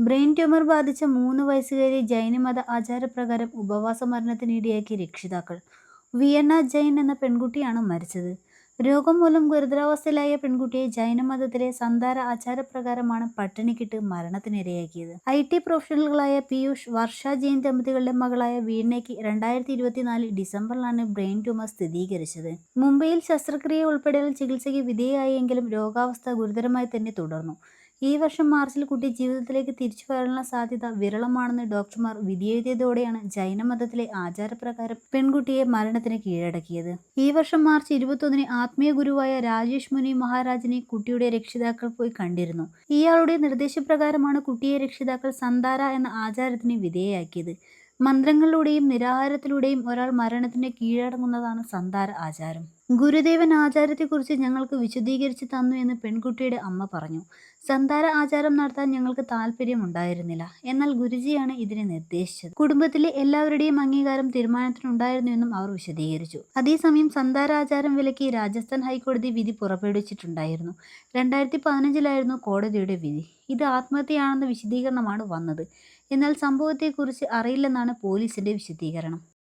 Brain tumour ബാധിച്ച 3 വയസ്സുകാരിയെ ജൈനമത ആചാരപ്രകാരം ഉപവാസ മരണത്തിനിടയാക്കിയ രക്ഷിതാക്കൾ. വിയന്ന ജൈൻ എന്ന പെൺകുട്ടിയാണ് മരിച്ചത്. രോഗം മൂലം ഗുരുതരാവസ്ഥയിലായ പെൺകുട്ടിയെ ജൈനമതത്തിലെ സന്താര ആചാരപ്രകാരമാണ് പട്ടിണിക്കിട്ട് മരണത്തിനിരയാക്കിയത്. IT പ്രൊഫഷണലുകളായ പീയൂഷ്, വർഷ ജെയിൻ ദമ്പതികളുടെ മകളായ വീണയ്ക്ക് 2024 ഡിസംബറിലാണ് ബ്രെയിൻ ട്യൂമർ സ്ഥിരീകരിച്ചത്. മുംബൈയിൽ ശസ്ത്രക്രിയ ഉൾപ്പെടെയുള്ള ചികിത്സയ്ക്ക് വിധേയയായെങ്കിലും രോഗാവസ്ഥ ഗുരുതരമായി തന്നെ തുടർന്നു. ഈ വർഷം മാർച്ചിൽ കുട്ടി ജീവിതത്തിലേക്ക് തിരിച്ചു വരാനുള്ള സാധ്യത വിരളമാണെന്ന് ഡോക്ടർമാർ വിധിയെഴുതിയതോടെയാണ് ജൈനമതത്തിലെ ആചാരപ്രകാരം പെൺകുട്ടിയെ മരണത്തിന് കീഴടക്കിയത്. ഈ വർഷം മാർച്ച് 21-ന് ആത്മീയ ഗുരുവായ രാജേഷ് മുനി മഹാരാജിനെ കുട്ടിയുടെ രക്ഷിതാക്കൾ പോയി കണ്ടിരുന്നു. ഇയാളുടെ നിർദ്ദേശപ്രകാരമാണ് കുട്ടിയെ രക്ഷിതാക്കൾ സന്താര എന്ന ആചാരത്തിന് വിധേയയാക്കിയത്. മന്ത്രങ്ങളിലൂടെയും നിരാഹാരത്തിലൂടെയും ഒരാൾ മരണത്തിന് കീഴടങ്ങുന്നതാണ് സന്താര ആചാരം. ഗുരുദേവൻ ആചാരത്തെക്കുറിച്ച് ഞങ്ങൾക്ക് വിശദീകരിച്ചു തന്നു എന്ന് പെൺകുട്ടിയുടെ അമ്മ പറഞ്ഞു. സന്താര ആചാരം നടത്താൻ ഞങ്ങൾക്ക് താല്പര്യമുണ്ടായിരുന്നില്ല. എന്നാൽ ഗുരുജിയാണ് ഇതിനെ നിർദ്ദേശിച്ചത്. കുടുംബത്തിലെ എല്ലാവരുടെയും അംഗീകാരം തീരുമാനത്തിനുണ്ടായിരുന്നുവെന്നും അവർ വിശദീകരിച്ചു. അതേസമയം സന്താരാചാരം വിലക്കി രാജസ്ഥാൻ ഹൈക്കോടതി വിധി പുറപ്പെടുവിച്ചിട്ടുണ്ടായിരുന്നു. 2015-ലായിരുന്നു കോടതിയുടെ വിധി. ഇത് ആത്മഹത്യയാണെന്ന വിശദീകരണമാണ് വന്നത്. എന്നാൽ സംഭവത്തെക്കുറിച്ച് അറിയില്ലെന്നാണ് പോലീസിന്റെ വിശദീകരണം.